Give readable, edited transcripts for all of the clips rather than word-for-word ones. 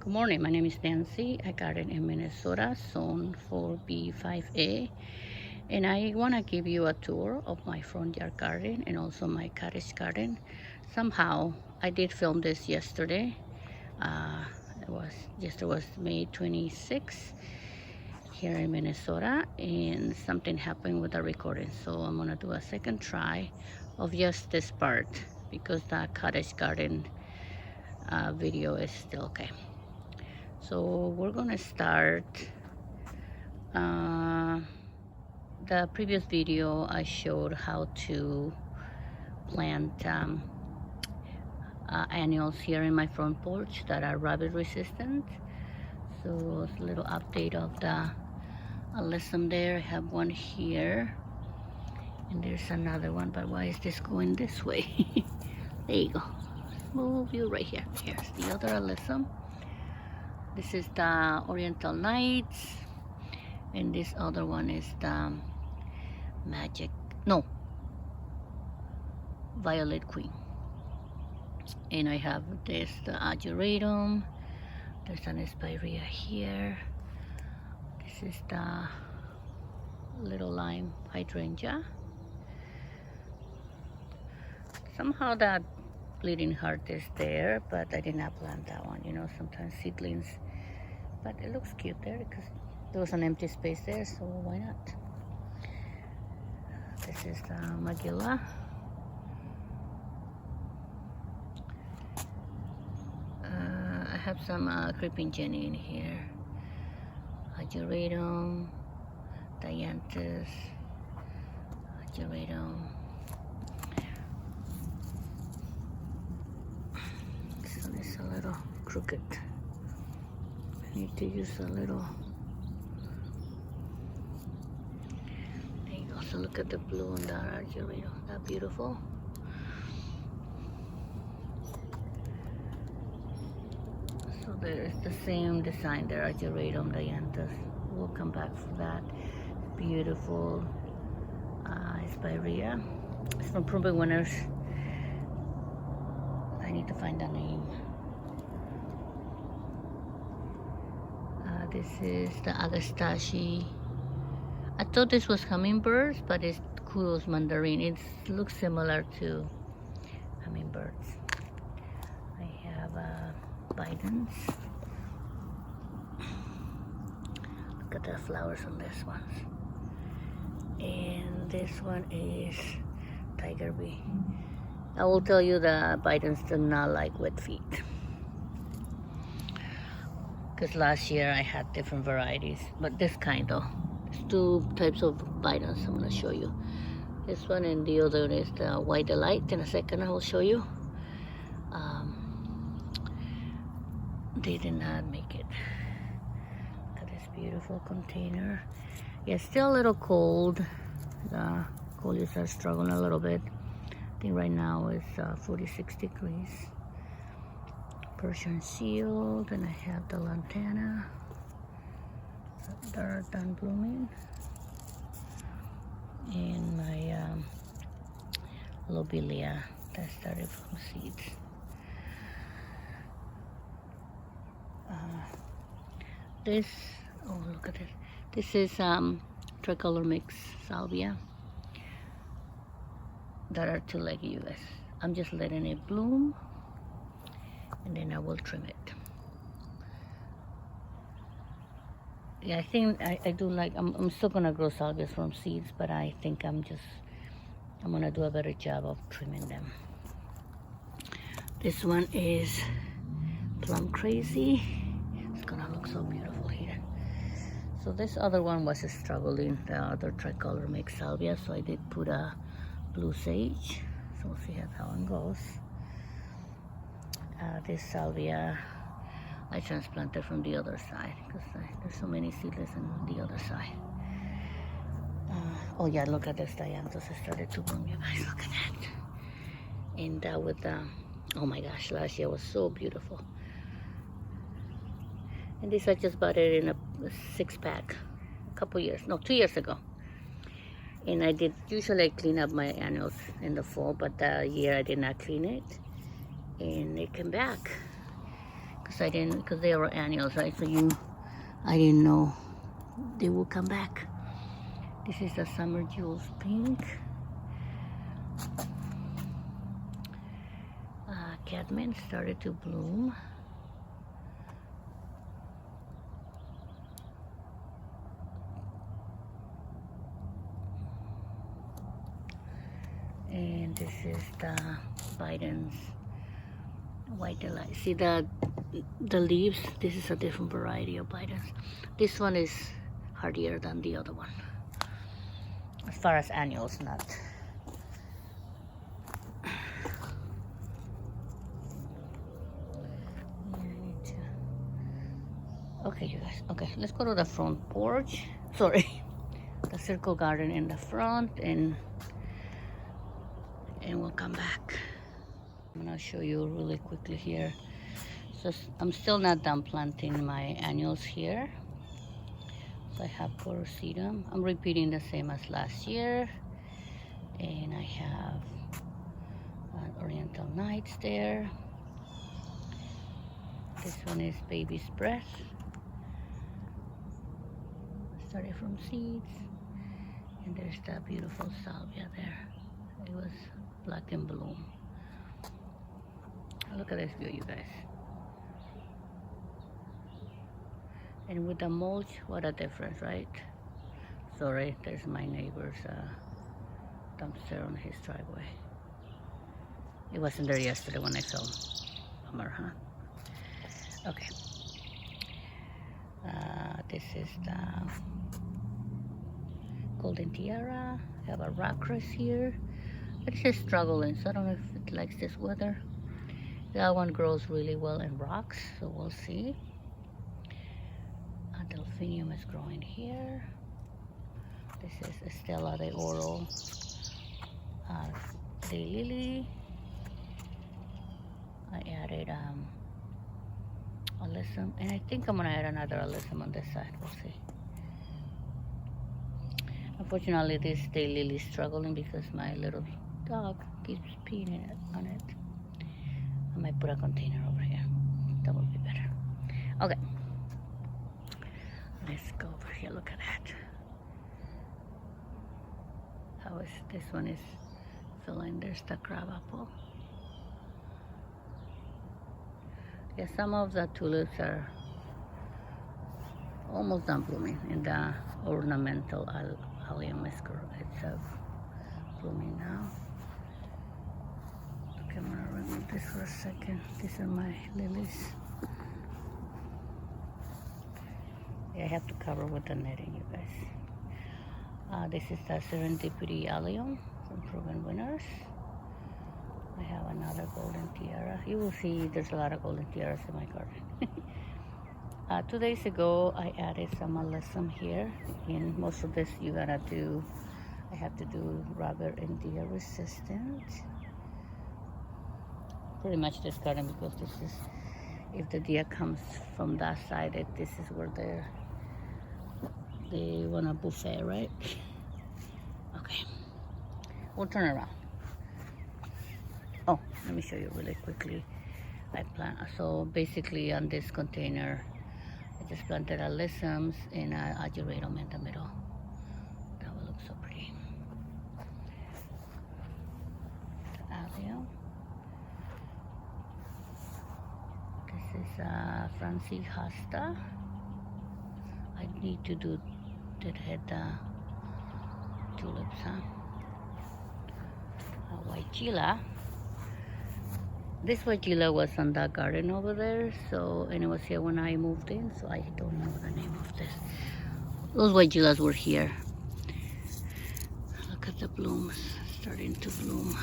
Good morning, my name is Nancy. I garden in Minnesota, zone 4B5A, and I want to give you a tour of my front yard garden and also my cottage garden. Somehow, I did film this yesterday. Uh, yesterday was May 26th here in Minnesota, and something happened with the recording, so I'm gonna do a second try of just this part because the cottage garden video is still okay. So we're gonna start. uh, the previous video I showed how to plant annuals here in my front porch that are rabbit resistant. So it's a little update of the alyssum there. I have one here and there's another one, but why is this going this way? There you go. Move you right here. Here's the other alyssum. This is the Oriental Nights, and this other one is the Violet Queen. And I have this, the Ageratum. There's an Spirea here. This is the little lime hydrangea. Somehow that bleeding heart is there, but I did not plant that one. You know, sometimes seedlings, but it looks cute there because there was an empty space there, so why not? This is the Magilla. I have some creeping Jenny in here. Ageratum, Dianthus, Ageratum. So it's a little crooked. I need to use a little. There you go. So look at the blue on the Ageratum. That beautiful. So there's the same design there, Ageratum, Dianthus. We'll come back for that. Beautiful Spirea. It's from Proven Winners. I need to find the name. This is the Agastache. I thought this was hummingbirds, but it's Kudos mandarin. It looks similar to hummingbirds. I have Bidens. Look at the flowers on this one. And this one is Tiger Bee. I will tell you the Bidens do not like wet feet. Because last year I had different varieties, but this kind though. There's two types of Bidens I'm going to show you. This one and the other is the White Delight. In a second I will show you. They did not make it. Look at this beautiful container. Yeah, it's still a little cold. The coleus are struggling a little bit. I think right now it's 46 degrees. Persian seal. Then I have the lantana that are done blooming. And my lobelia that started from seeds. This, oh look at it. This is tricolor mix salvia that are 2-legged US. I'm just letting it bloom and then I will trim it. Yeah, I think I do like, I'm still gonna grow salvias from seeds, but I think I'm gonna do a better job of trimming them. This one is Plum Crazy. It's gonna look so beautiful here. So this other one was struggling, the other tricolor mix salvia, so I did put a blue sage. So we'll see how one goes. This salvia I transplanted from the other side because there's so many seedlings on the other side. Oh yeah, look at this Dianthus. It started to bloom, you guys. Look at that. And with oh my gosh, last year was so beautiful. And this I just bought it in a 6-pack a couple years, no, 2 years ago. And I did, usually I clean up my annuals in the fall, but that year I did not clean it. And it came back. because they were annuals, right? So I didn't know they will come back. This is the Summer Jewels pink. Cadman started to bloom. And this is the Biden's White Delight. See the leaves? This is a different variety of Biden's. This one is hardier than the other one. As far as annuals, not. Okay, you guys. Okay, let's go to the front porch. Sorry, the circle garden in the front, and we'll come back. I'm gonna show you really quickly here. So I'm still not done planting my annuals here. So I have Porositaum. I'm repeating the same as last year, and I have Oriental Nights there. This one is Baby's Breath. Started from seeds, and there's that beautiful salvia there. It was black in bloom. Look at this view, you guys. And with the mulch, what a difference, right? Sorry, there's my neighbor's dumpster on his driveway. It wasn't there yesterday when I filmed. Bummer, huh? Okay. This is the Golden Tiara. I have a rock cress here. It's just struggling, so I don't know if it likes this weather. That one grows really well in rocks, so we'll see. A delphinium is growing here. This is Estella de Oro Daylily. I added alyssum, and I think I'm gonna add another alyssum on this side. We'll see. Unfortunately, this daylily is struggling because my little dog keeps peeing on it. I might put a container over here. That would be better. Okay. Let's go over here. Look at that. How is this one is filling? There's the crab apple. Yeah, some of the tulips are almost done blooming, and the ornamental allium is blooming now. Okay, I'm gonna remove this for a second. These are my lilies. Yeah, I have to cover with the netting, you guys. This is the Serendipity allium from Proven Winners. I have another golden tiara. You will see there's a lot of golden tiaras in my garden. 2 days ago, I added some alyssum here. And most of this I have to do rubber and deer resistant. Pretty much this garden, because this is, if the deer comes from that side, this is where they want a buffet, right? Okay, we'll turn around. Oh, let me show you really quickly. So basically on this container, I just planted alyssums and ageratum in the middle. That will look so pretty. The allium. This is Francie Hosta. I need to do that head tulips, huh? White Gila. This white Gila was on that garden over there, and it was here when I moved in, so I don't know the name of this. Those white Gilas were here. Look at the blooms starting to bloom.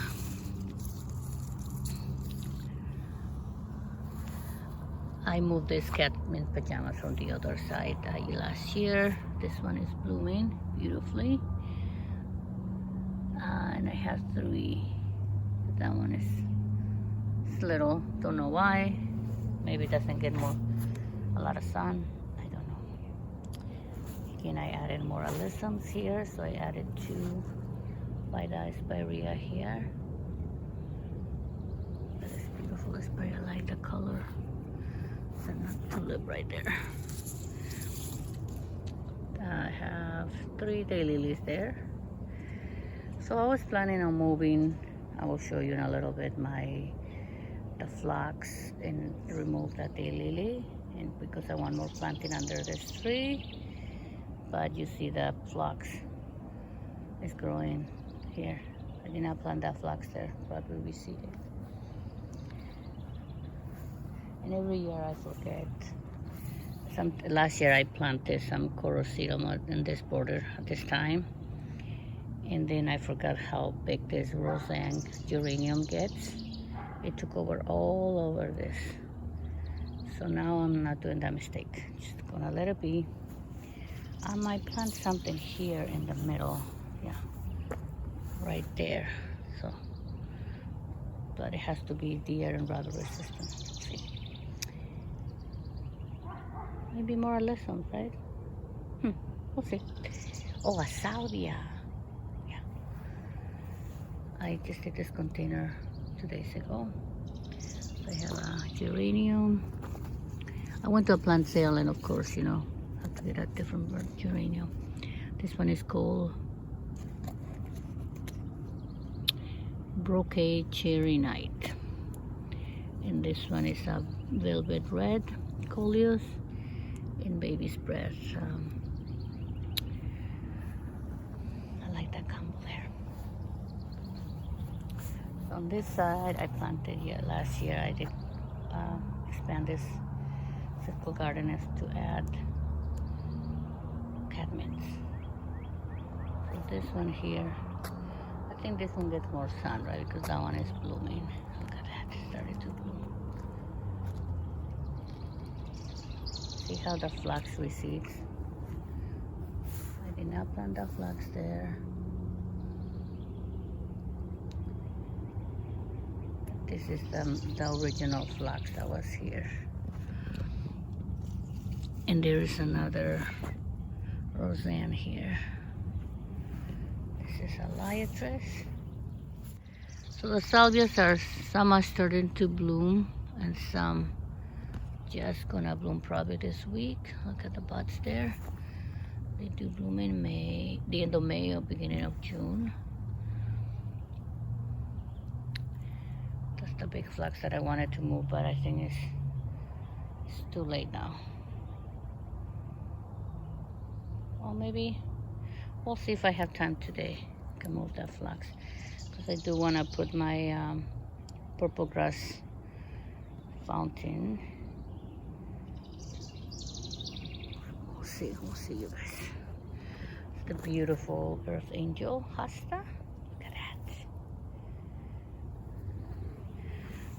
I moved this Catman's pajamas from the other side last year. This one is blooming beautifully. And I have 3. That one is little, don't know why. Maybe it doesn't get a lot of sun, I don't know. Again, I added more alyssums here, so I added 2 by the Spirea here. That is beautiful Spirea, I like the color. a tulip right there. I have 3 daylilies there. So I was planning on moving. I will show you in a little bit the phlox and remove that daylily, and because I want more planting under this tree. But you see the phlox is growing here. I did not plant that phlox there, probably reseeded. And every year I forget. Last year I planted some corosiroma in this border at this time, and then I forgot how big this Roseanne geranium gets. It took over all over this. So now I'm not doing that mistake. Just gonna let it be. I might plant something here in the middle. Yeah, right there. So, but it has to be deer and rot resistant. Let's see. Maybe more or less on, right? We'll see. Oh, a salvia. Yeah. I just did this container 2 days ago. So I have a geranium. I went to a plant sale, and of course, you know, I have to get a different geranium. This one is called Brocade Cherry Night. And this one is a velvet red coleus in baby's breath. I like that combo there. So on this side, I planted last year. I did expand this circle garden to add cadmiums. So this one here, I think this one gets more sun, right? Because that one is blooming. Look at that, it started to bloom. See how the phlox recedes? I did not plant the phlox there. This is the original phlox that was here. And there is another Roseanne here. This is a liatrice. So the salvias some are starting to bloom, and some just gonna bloom probably this week. Look at the buds there. They do bloom in May, the end of May or beginning of June. That's the big phlox that I wanted to move, but I think it's too late now. Or maybe we'll see if I have time today. I can move that phlox, because I do want to put my purple grass fountain. We'll see you guys. It's the beautiful earth angel hosta. Look at that.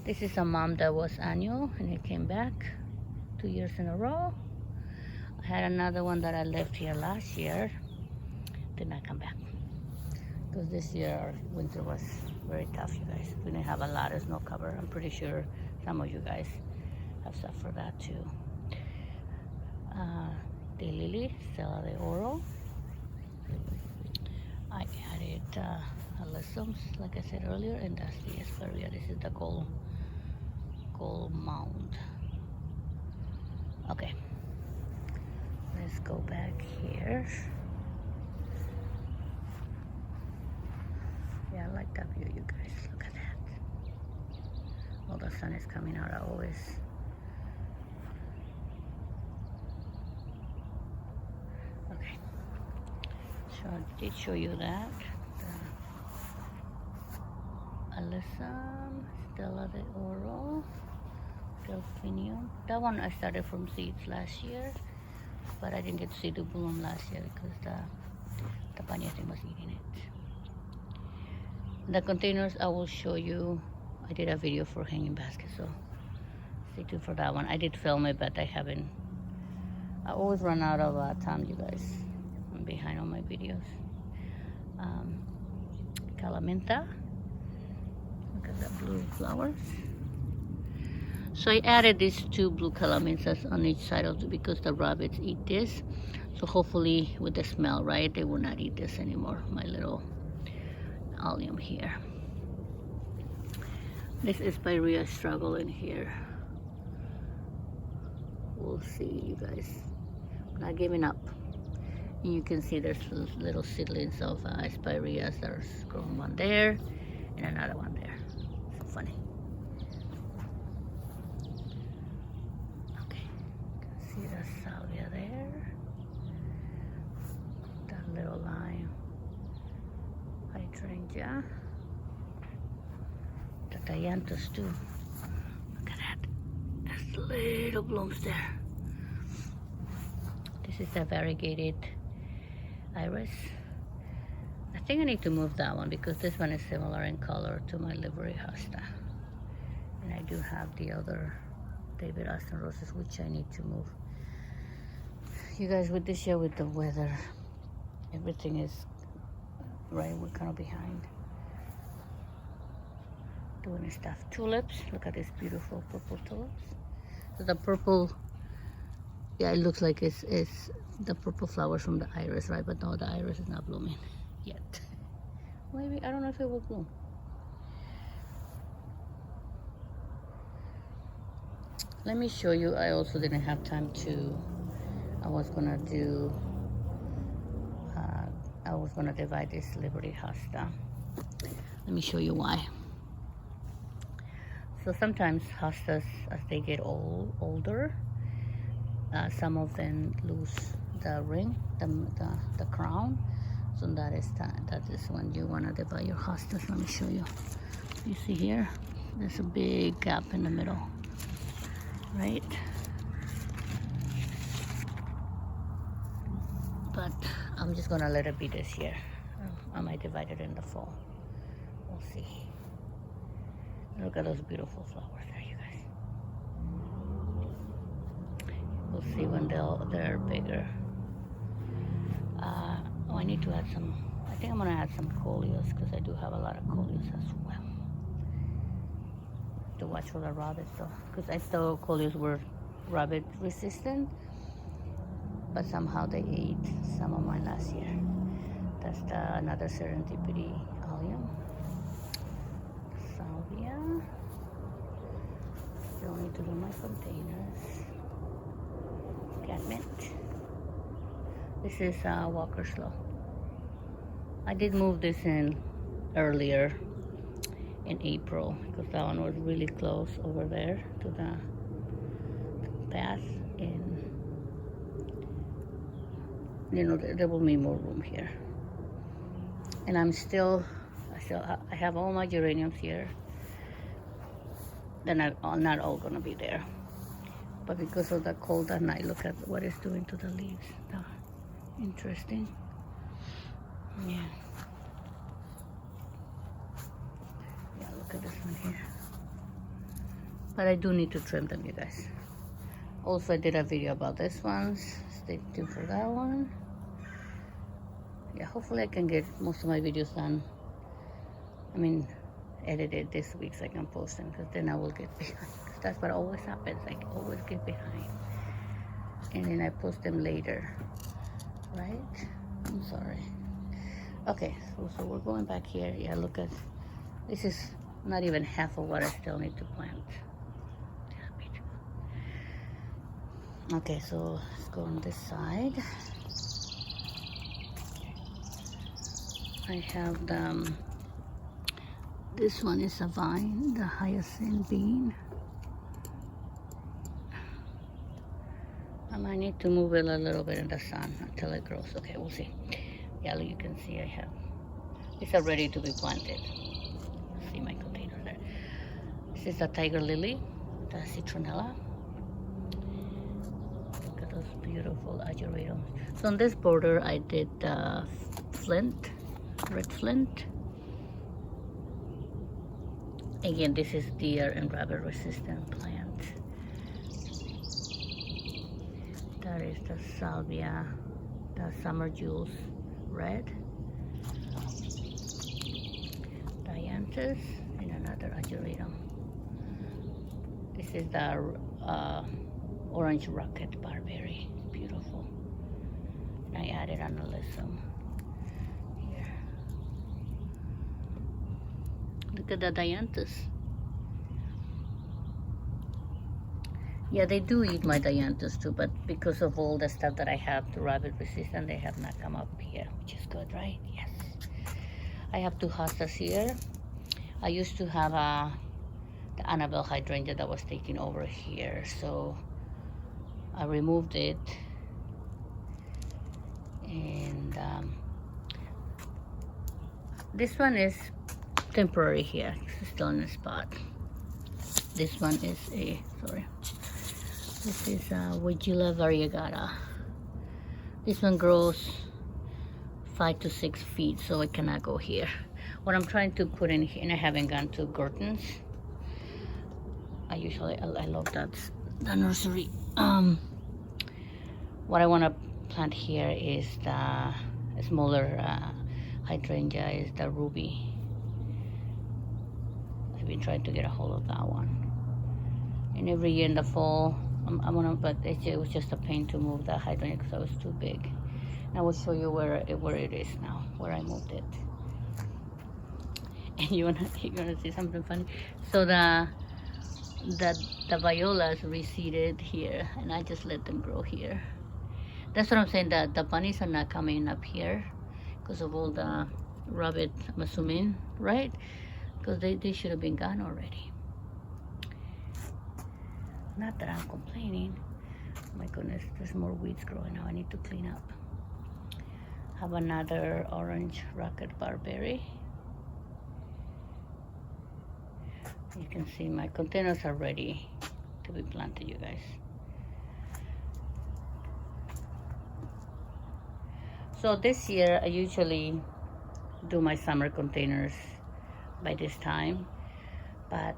This is a mom that was annual, and it came back 2 years in a row. I had another one that I left here last year, did not come back, because this year our winter was very tough, you guys. We didn't have a lot of snow cover. I'm pretty sure some of you guys have suffered that too. Daylily, Stella de Oro. I added alyssums, like I said earlier, and that's the Esperia. This is the gold mound. Okay, let's go back here. Yeah, I like that view, you guys. Look at that. Well, the sun is coming out. I always okay. So I did show you that. The alyssum, Stella de Oro, Delphinium. That one I started from seeds last year, but I didn't get to see the bloom last year because the pañete was eating it. The containers I will show you. I did a video for hanging baskets, so stay tuned for that one. I did film it, but I always run out of time, you guys. I'm behind on my videos. Calamenta. Look at the blue flowers. So I added these 2 blue calamentas on each side of it because the rabbits eat this. So hopefully with the smell, right, they will not eat this anymore. My little allium here. This is Spirea struggle in here. We'll see, you guys. I'm not giving up. And you can see there's little seedlings of spireas. There's growing one there and another one there. So funny. Okay, you can see the salvia there. That little lime hydrangea. The dianthus too. Look at that. There's little blooms there. This is a variegated iris. I think I need to move that one because this one is similar in color to my livery hosta. And I do have the other David Austin roses, which I need to move. You guys, with this year, with the weather, everything is right. We're kind of behind doing stuff. Tulips. Look at these beautiful purple tulips. So the purple, yeah, it looks like it's the purple flowers from the iris, right? But no, the iris is not blooming yet. Maybe, I don't know if it will bloom. Let me show you. I also didn't have time to, I was gonna divide this Liberty hosta. Let me show you why. So sometimes hostas, as they get older, some of them lose the ring, the crown. So that is when you want to divide your hostas. Let me show you. You see here, there's a big gap in the middle, right? But I'm just gonna let it be this year. I might divide it in the fall. We'll see. Look at those beautiful flowers there, you guys. We'll see when they're bigger. Oh, I need to add some. I think I'm gonna add some coleus because I do have a lot of coleus as well. To watch for the rabbits though, because I thought coleus were rabbit resistant, but somehow they ate some of mine last year. That's another serendipity allium. Salvia. Still need to do my containers. Catmint. This is Walker Slow. I did move this in earlier in April because that one was really close over there to the path, and you know there will be more room here. And I have all my geraniums here. They're not all gonna be there, but because of the cold at night, look at what it's doing to the leaves. Interesting. Yeah, look at this one here. But I do need to trim them, you guys. Also, I did a video about this one. Stay tuned for that one. Yeah, hopefully I can get most of my videos done. I mean, edited this week so I can post them, because then I will get behind. That's what always happens. I always get behind. And then I post them later. Right? I'm sorry. Okay, so we're going back here. Yeah, look at, this is not even half of what I still need to plant. Okay, so let's go on this side. I have this one is a vine, the hyacinth bean. I might need to move it a little bit in the sun until it grows. Okay, we'll see. Yeah, you can see I have, it's ready to be planted. See my container there. This is a tiger lily, the citronella. Look at those beautiful ageratums. So on this border, I did flint, red flint. Again, this is deer and rabbit resistant plant. That is the salvia, the summer jewels red, dianthus, and another ageratum. This is the orange rocket barberry, beautiful. I added an alyssum here. Look at the dianthus. Yeah, they do eat my dianthus too, but because of all the stuff that I have to rabbit resistant, they have not come up here, which is good, right? Yes. I have two hostas here. I used to have the Annabelle hydrangea that was taking over here, so I removed it, and this one is temporary here. It's still in the spot. This one is this is a Weigela variegata. This one grows 5 to 6 feet, so it cannot go here. What I'm trying to put in here, and I haven't gone to curtains. I love that nursery. What I want to plant here is the smaller hydrangea, is the ruby. I've been trying to get a hold of that one. And every year in the fall, but it was just a pain to move the hydrangea because it was too big. And I will show you where it is now, where I moved it. And you wanna see something funny? So the violas reseeded here, and I just let them grow here. That's what I'm saying, that the bunnies are not coming up here because of all the rabbit, I'm assuming, right? Because they should have been gone already. Not that I'm complaining. My goodness, there's more weeds growing now. I need to clean up. Have another orange rocket barberry. You can see my containers are ready to be planted, you guys. So this year I usually do my summer containers by this time, but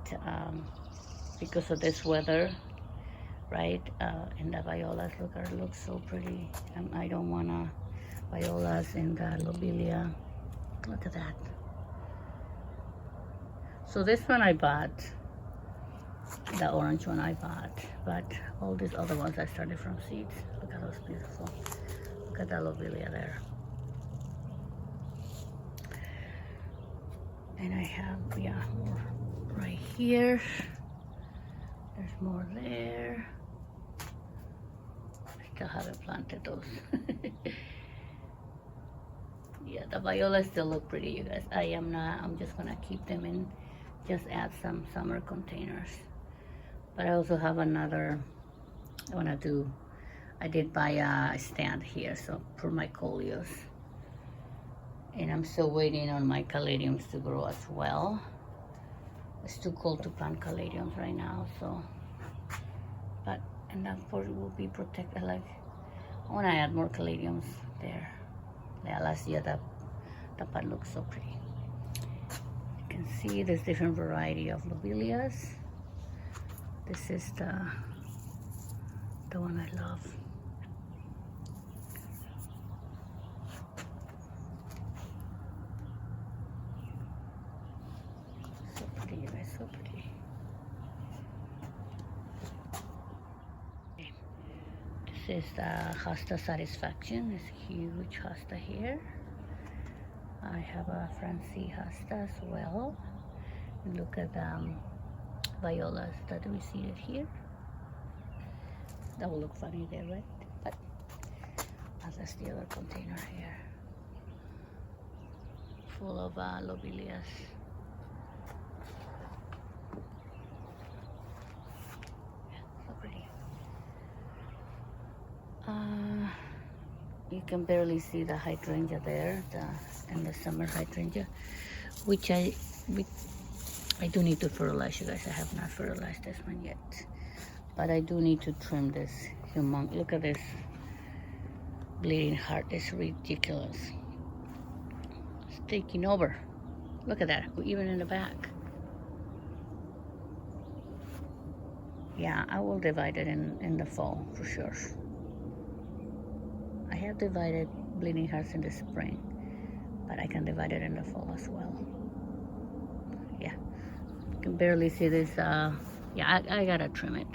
because of this weather, right? And the violas look so pretty. I don't wanna violas and the lobelia. Look at that. So this one I bought, the orange one I bought, but all these other ones I started from seeds. Look at those beautiful. Look at that lobelia there. And I have, yeah, more right here. There's more there. I still haven't planted those. Yeah, the violas still look pretty, you guys. I'm just gonna keep them in, just add some summer containers. But I also have another, I did buy a stand here, so for my coleus. And I'm still waiting on my caladiums to grow as well. It's too cold to plant caladiums right now, so. And that part will be protected. I want to add more caladiums there. Yeah, last year the pot looks so pretty. You can see there's different variety of lobelias. This is the one I love. So pretty, you guys, so pretty. Okay. This is the hosta satisfaction. It's a huge hosta here. I have a Francie hosta as well. And look at the violas that we see it here. That will look funny there, right? But that's the other container here, full of lobelias. So pretty. You can barely see the hydrangea there, and the summer hydrangea, which I do need to fertilize, you guys. I have not fertilized this one yet, but I do need to trim this humongous. Look at this bleeding heart. It's ridiculous. It's taking over. Look at that, even in the back. Yeah, I will divide it in the fall for sure. I have divided bleeding hearts in the spring, but I can divide it in the fall as well. Yeah, you can barely see this. Yeah, I gotta trim it.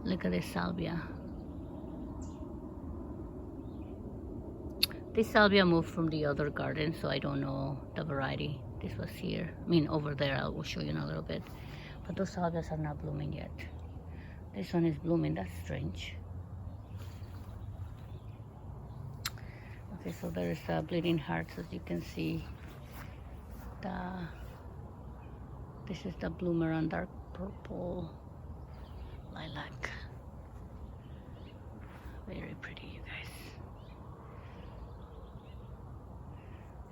Look at this salvia. This salvia moved from the other garden, so I don't know the variety. This was here. I mean, over there. I will show you in a little bit. But those salvias are not blooming yet. This one is blooming. That's strange. Okay, so there is bleeding hearts, as you can see. This is the bloomer on dark purple lilac. Very pretty, you guys.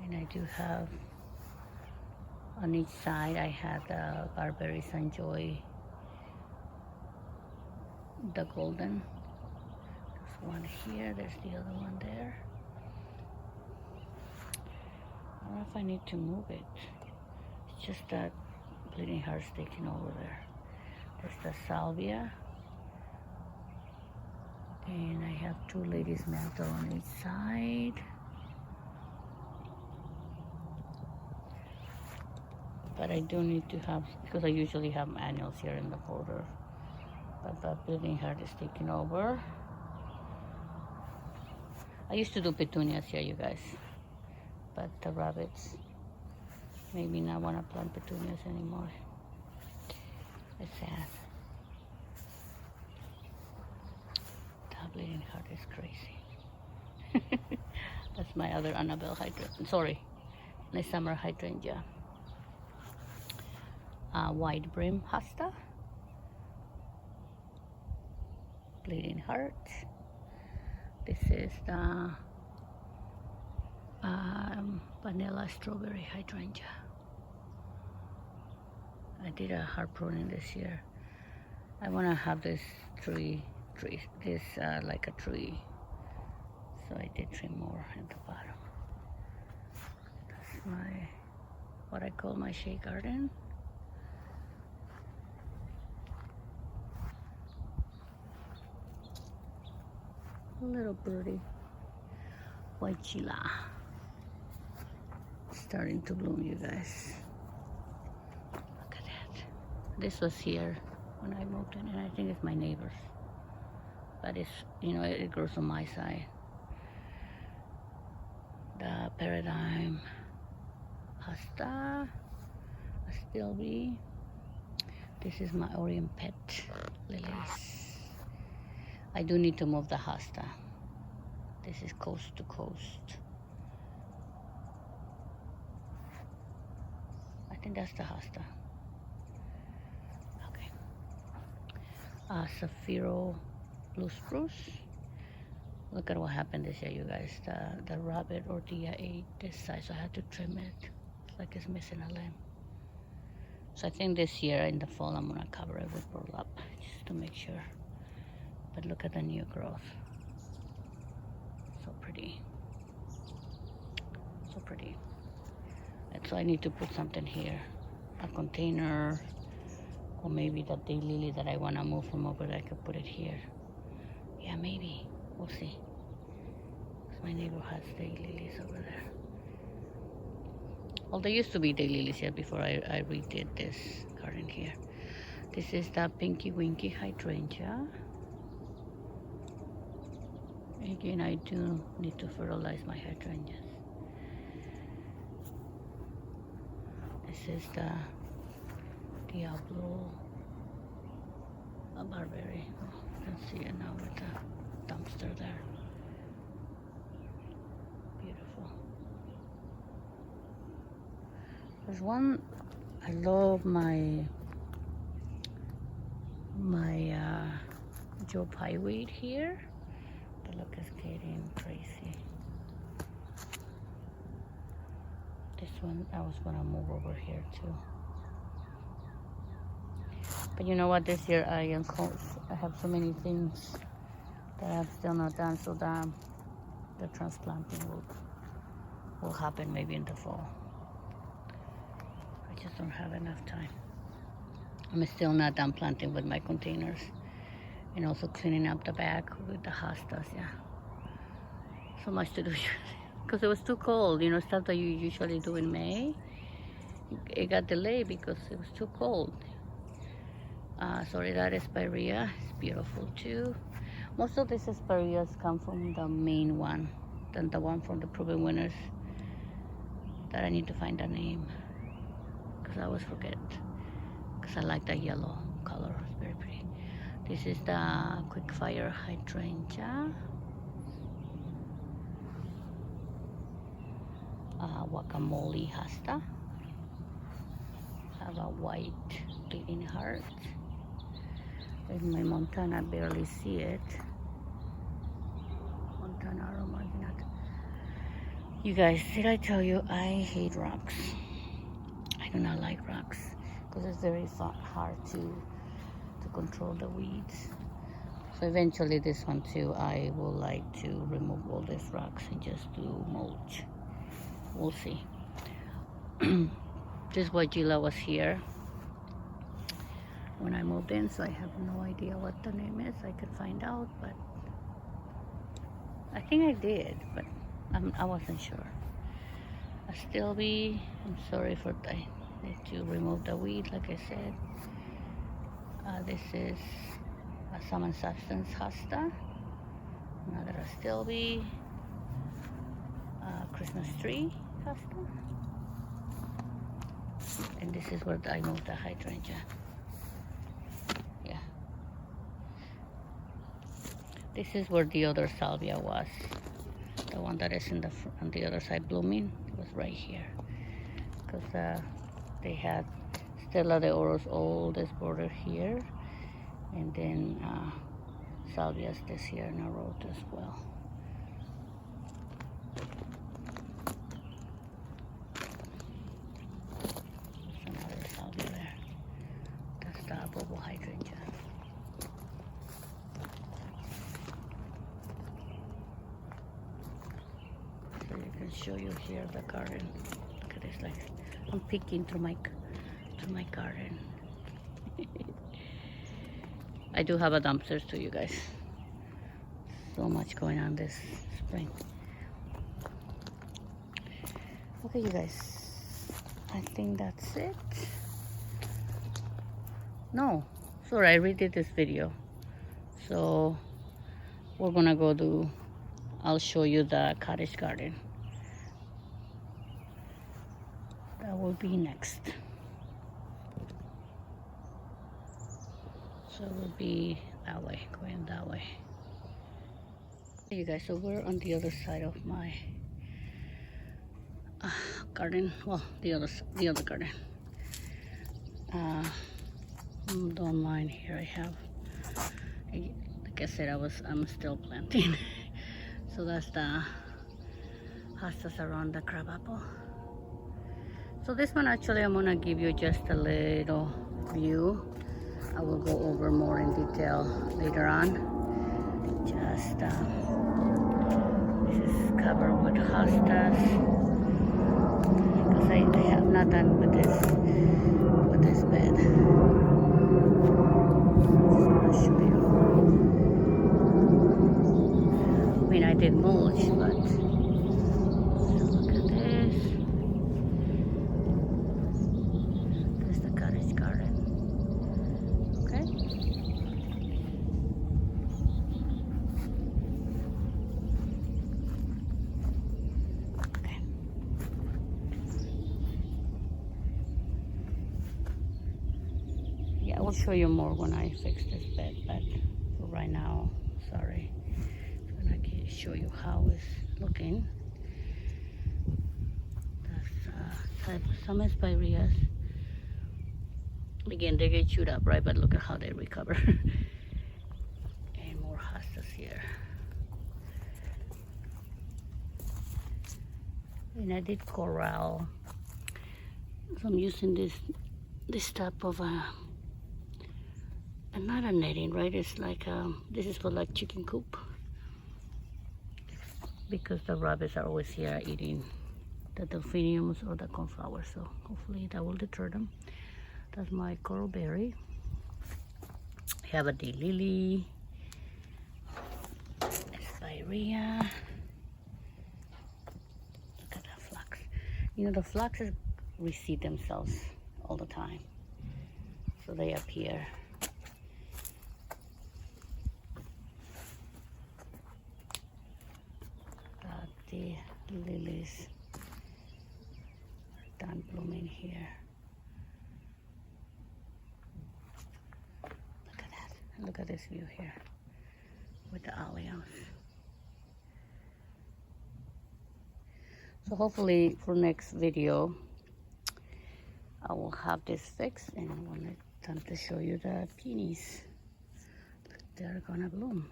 And I do have on each side, I had the Barberry San Joy, the golden. There's one here, there's the other one there. I don't know if I need to move it. It's just that bleeding heart's taking over there. There's the salvia. And I have two ladies mantle on each side. But I do need to have, because I usually have annuals here in the border. But the bleeding heart is taking over. I used to do petunias here, you guys. But the rabbits made me not want to plant petunias anymore. It's sad. The bleeding heart is crazy. That's my other Annabelle hydrangea. Sorry, my summer hydrangea. Wide brim hosta. Bleeding heart. This is the vanilla strawberry hydrangea. I did a hard pruning this year. I want to have this tree, like a tree. So I did trim more at the bottom. That's what I call my shade garden. Little birdie, white chila, starting to bloom, you guys. Look at that. This was here when I moved in, and I think it's my neighbor's, but it's, you know, it grows on my side. The paradigm hosta, astilbe. This is my Orient pet lilies. I do need to move the hosta. This is coast to coast. I think that's the hosta. Okay. Saphiro blue spruce. Look at what happened this year, you guys. The rabbit orchidea ate this size, so I had to trim it. It's like it's missing a limb. So I think this year in the fall I'm gonna cover it with burlap just to make sure. But look at the new growth. So pretty. So pretty. And so I need to put something here. A container, or maybe the daylily that I want to move from over there, I could put it here. Yeah, maybe. We'll see. Because my neighbor has daylilies over there. Well, there used to be daylilies here before I redid this garden here. This is the Pinky Winky hydrangea. Again, I do need to fertilize my hydrangeas. This is the Diablo Barberry. Oh, you can see it now with the dumpster there. Beautiful. There's one, I love my Joe Pye weed here. But look, it's getting crazy. This one I was gonna move over here too. But you know what? This year I have so many things that I've still not done, so the transplanting will happen maybe in the fall. I just don't have enough time. I'm still not done planting with my containers. And also cleaning up the back with the hostas, yeah. So much to do because it was too cold, you know, stuff that you usually do in May. It got delayed because it was too cold. Sorry, that is spirea. It's beautiful too. Most of these spireas come from the main one, than the one from the proven winners. That I need to find the name because I always forget. Because I like that yellow color. It's very pretty. This is the quick fire hydrangea. Guacamole hosta. Have a white bleeding heart. In my Montana, barely see it. Montana aromaginat. You guys, did I tell you I hate rocks? I do not like rocks because it's very hard to control the weeds. So eventually this one too, I will like to remove all these rocks and just do mulch. We'll see. This Wajila was here when I moved in, so I have no idea what the name is. I could find out, but I think I did, but I wasn't sure. A stilby, I'm sorry for that. I need to remove the weed, like I said. This is a Sum and Substance hosta. Another stilby. Christmas tree hosta. And this is where I moved the hydrangea. Yeah. This is where the other salvia was. The one that is on the other side blooming. It was right here. Because they had Stella de Oro's all this border here. And then salvias this here in a row as well. Hydrangea. So you can show you here the garden. Look at this, like I'm peeking through my garden. I do have a dumpster too, you guys. So much going on this spring. Okay, you guys. I think that's it. No, sorry, I redid this video. So we're gonna go do, I'll show you the cottage garden. That will be next. So we'll be that way, going that way. Hey you guys, so we're on the other side of my garden. Well, the other garden. Don't mind, here I have, like I said, I'm still planting. So that's the hostas around the crabapple. So this one actually I'm gonna give you just a little view. I will go over more in detail later on. Just this is covered with hostas because I have not done with this bed. I mean, I did mulch, but look at this. This is the cottage garden. Okay. Okay. Yeah, I will show you more when I fix this bed, but for right now, sorry. Show you how it's looking. That's some spireas. Again, they get chewed up, right? But look at how they recover. And more hostas here. And I did corral. So I'm using this type of not a netting, right? It's like this is for like chicken coop. Because the rabbits are always here eating the delphiniums or the cornflowers, so hopefully that will deter them. That's my coral berry. I have a daylily, spirea. Look at the phlox. You know, the phloxes reseed themselves all the time, so they appear. The lilies are done blooming here. Look at that. Look at this view here with the alliums. So hopefully for next video, I will have this fixed, and when it's time to show you the peonies, they're gonna bloom.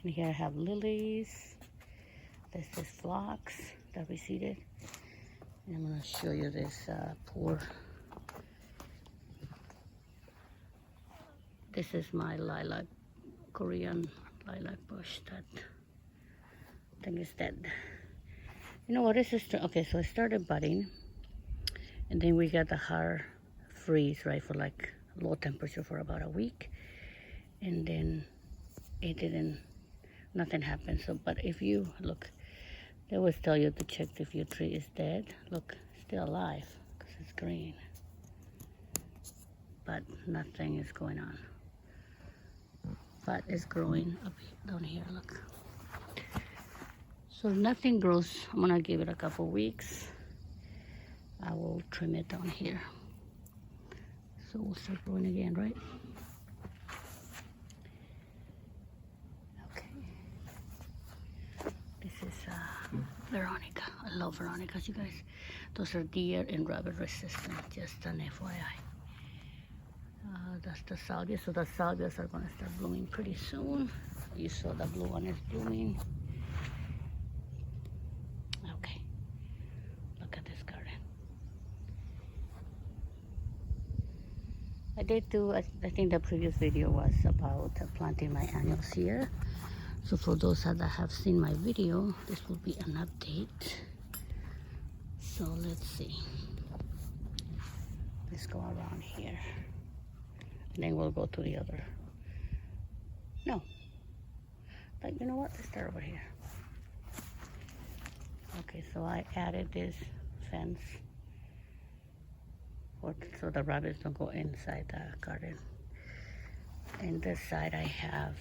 And here I have lilies. This is phlox that reseeded. And I'm gonna show you this poor. This is my lilac, Korean lilac bush that I think is dead. You know what is this? Okay, so it started budding, and then we got the hard freeze, right, for like low temperature for about a week, and then it didn't, nothing happened. So, but if you look, they always tell you to check if your tree is dead. Look, it's still alive because it's green, but nothing is going on. But it's growing up down here, look. So if nothing grows, I'm gonna give it a couple weeks. I will trim it down here. So we'll start growing again, right? Okay. This is Veronica. I love Veronicas, you guys. Those are deer and rabbit resistant, just an FYI. That's the salvia. So the salvias are gonna start blooming pretty soon. You saw the blue one is blooming. Okay, look at this garden. I did do, I think the previous video was about planting my annuals here. So for those that have seen my video, this will be an update. So let's see. Let's go around here. And then we'll go to the other. No. But you know what? Let's start over here. Okay, so I added this fence so the rabbits don't go inside the garden. And this side I have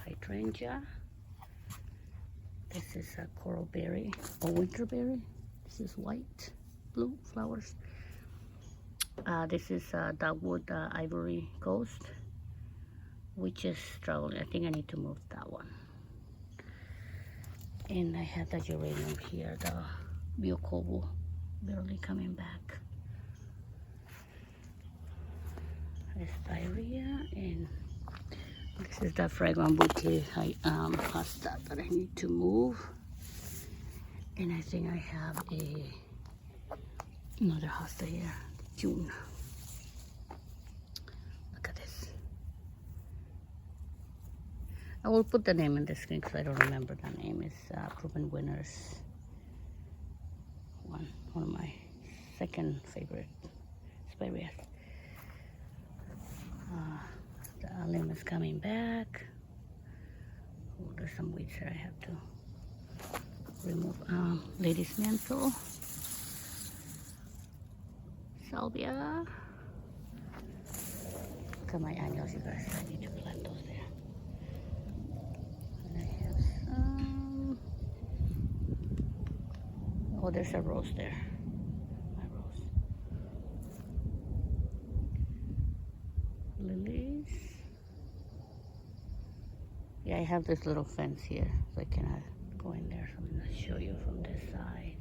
hydrangea. This is a coral berry or winter berry. This is white, blue flowers. This is dogwood ivory ghost, which is struggling. I think I need to move that one. And I have the geranium here, the Biokobu, barely coming back. Aspiria, and this is the fragrant bouquet hosta that I need to move. And I think I have another hosta here, June. Look at this. I will put the name in the screen because I don't remember the name. It's Proven Winners. One of my second favorite Aspirias. The allium is coming back. Oh, there's some weeds here I have to remove. Ladies mantle, salvia. Look at my annuals, you guys. I need to plant those there. And I have some. Oh, there's a rose there. My rose. Lilies. Yeah, I have this little fence here, so I cannot go in there. So I'm going to show you from this side.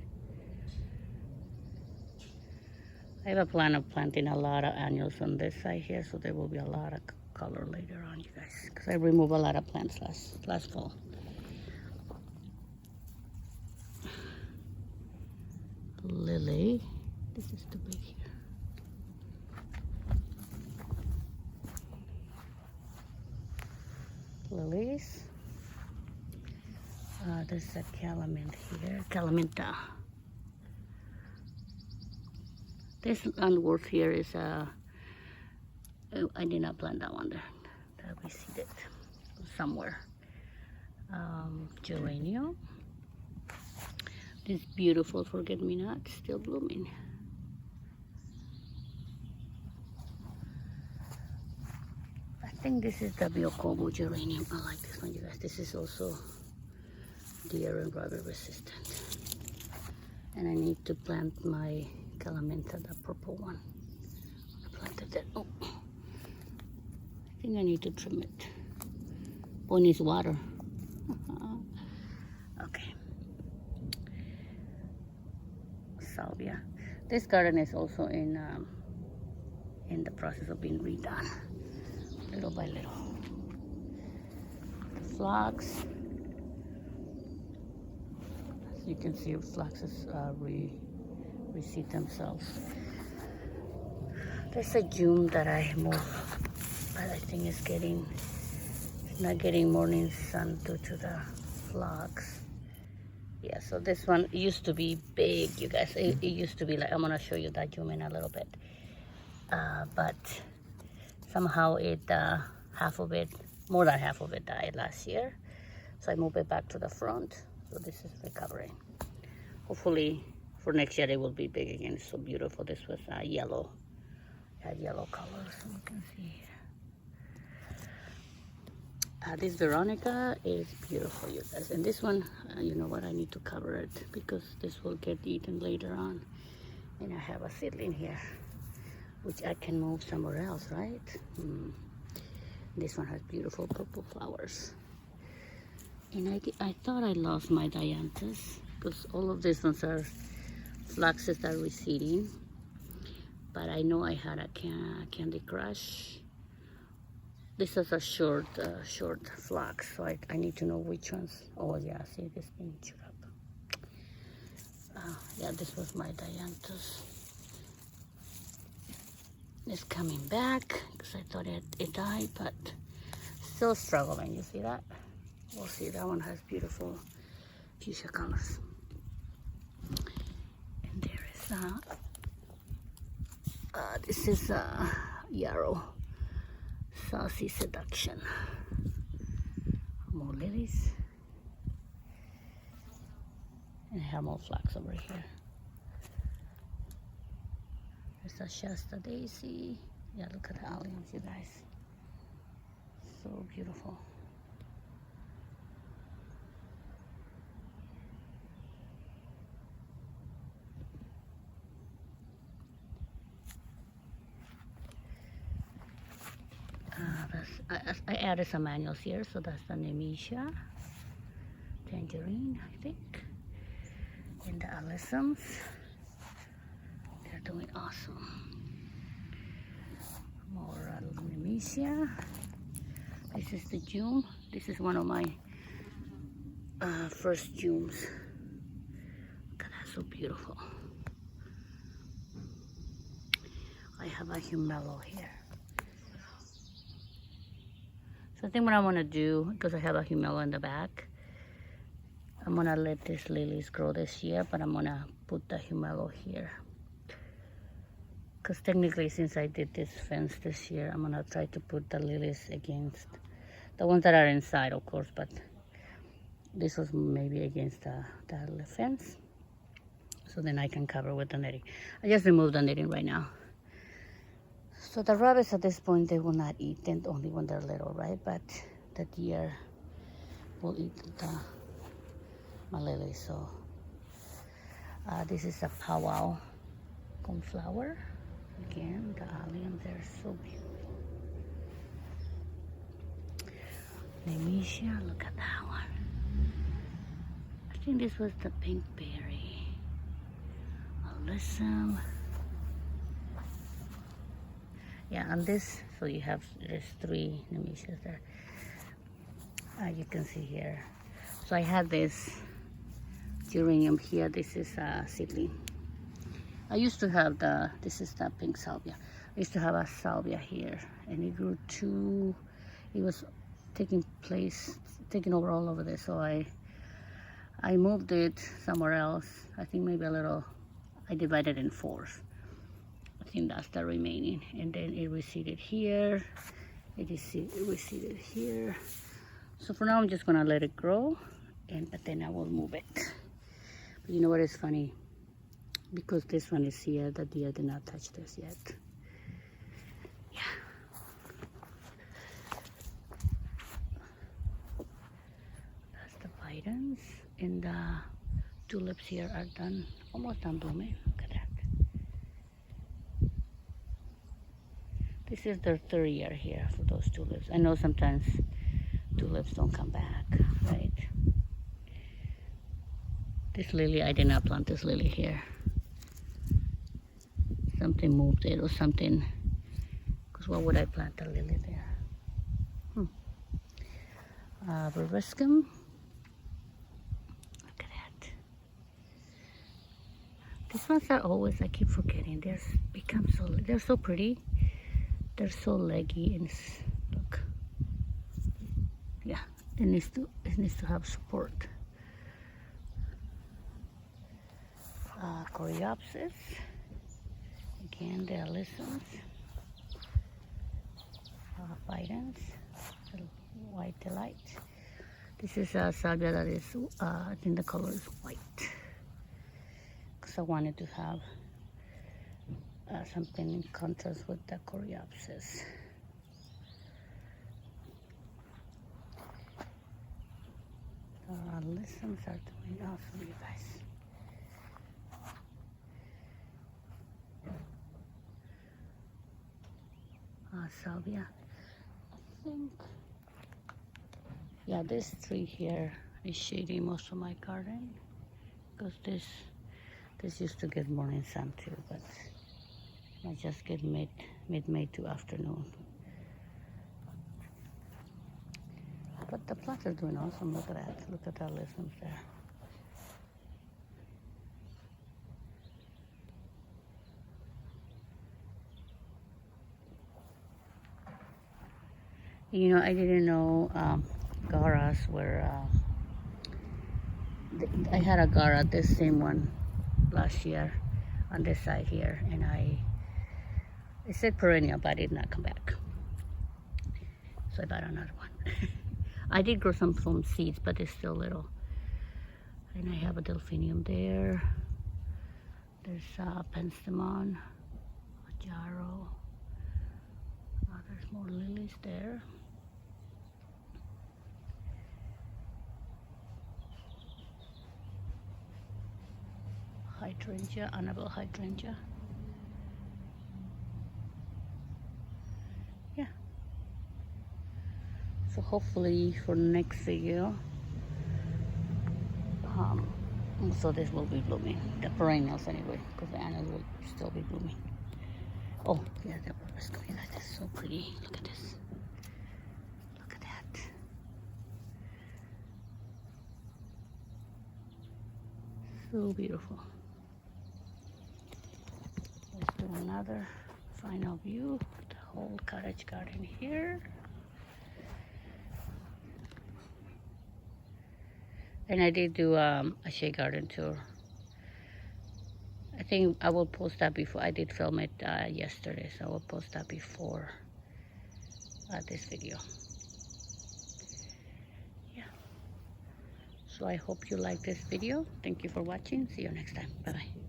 I have a plan of planting a lot of annuals on this side here, so there will be a lot of color later on, you guys, because I removed a lot of plants last fall. Lily, this is too big here. Lilies. There's a calamint here, calamenta. This landworth here is I did not plant that one there. That we seeded somewhere. Geranium. This beautiful forget-me-not still blooming. I think this is the Biokobu geranium. I like this one, you guys. This is also deer and rabbit resistant. And I need to plant my calamenta, the purple one. I planted that. Oh. I think I need to trim it. Oh, it needs water. Okay. Salvia. This garden is also in the process of being redone, little by little. The phlox. As you can see, phloxes reseed themselves. There's a June that I moved, but I think it's not getting morning sun due to the phlox. Yeah, so this one used to be big, you guys. It used to be like, I'm gonna show you that June in a little bit. But somehow more than half of it died last year. So I moved it back to the front. So this is recovering. Hopefully for next year it will be big again. It's so beautiful. This was yellow. It had yellow colors, so you can see here. This Veronica is beautiful, you guys. And this one, you know what, I need to cover it because this will get eaten later on. And I have a seedling here, which I can move somewhere else, right? This one has beautiful purple flowers. And I thought I lost my dianthus because all of these ones are phloxes that are receding. But I know I had a Candy Crush. This is a short phlox, so I need to know which ones. Oh yeah, see this being chewed up. Yeah, this was my dianthus. It's coming back because I thought it died, but still struggling. You see that? We'll see. That one has beautiful fuchsia colors. And there is this is yarrow. Saucy Seduction. More lilies. And I have more flax over here. There's a Shasta Daisy. Yeah, look at the alliums, you guys. So beautiful. I added some annuals here, so that's the Nemesia, tangerine, I think, and the alyssums. They're doing awesome. More Nemesia. This is the June. This is one of my first Junes. Look at that, so beautiful. I have a humelo here. So I think what I want to do, because I have a humelo in the back, I'm going to let these lilies grow this year, but I'm going to put the humelo here. Because technically, since I did this fence this year, I'm going to try to put the lilies against the ones that are inside, of course, but this was maybe against the fence. So then I can cover with the netting. I just removed the netting right now. So the rabbits at this point, they will not eat them only when they're little, right? But the deer will eat my lilies. So this is a powwow coneflower. Again, the allium, they're so beautiful. Nemesia, look at that one. I think this was the pink berry. Alyssum. Yeah, on this, so there's 3 nemesias there. You can see here. So I had this geranium here. This is a seedling. I used to have this is the pink salvia. I used to have a salvia here, and it grew it was taking over all over this. So I moved it somewhere else. I think maybe I divided in 4s. I think that's the remaining, and then it receded here. It receded here. So for now, I'm just gonna let it grow, but then I will move it. But you know what is funny? Because this one is here, the deer did not touch this yet. Yeah. That's the Bidens, and the tulips here are done, almost done blooming. Look at that. This is their third year here for those tulips. I know sometimes tulips don't come back, right? This lily, I did not plant this lily here. Something moved it or something. Because why would I plant a lily there? Verbiscum. Look at that. These ones are always, I keep forgetting. They're so pretty. They're so leggy and look. Yeah, it needs to have support. Coreopsis. Again, the Alisons. Phytons. White delight. This is a salvia that is, I think the color is white. Because I wanted to have something in contrast with the Coreopsis. Listens are doing awesome, you guys. Salvia. I think, yeah, this tree here is shading most of my garden because this used to get morning sun too, but I just get mid-May to afternoon. But the plants are doing awesome. Look at that. Look at that listens there. You know, I didn't know garas were. I had a gara, this same one, last year on this side here, and it said perennial, but it did not come back. So I bought another one. I did grow some from seeds, but it's still little. And I have a delphinium there. There's penstemon, a jarro. There's more lilies there. Hydrangea, Annabelle hydrangea. Yeah. So hopefully for next video, so this will be blooming. The perennials anyway, because the annuals will still be blooming. Oh, yeah, the verbiscum. That is so pretty. Look at this. Look at that. So beautiful. Let's do another final view of the whole cottage garden here. And I did do a shade garden tour. I think I will post that before. I did film it yesterday, so I will post that before this video. Yeah. So I hope you like this video. Thank you for watching. See you next time. Bye-bye.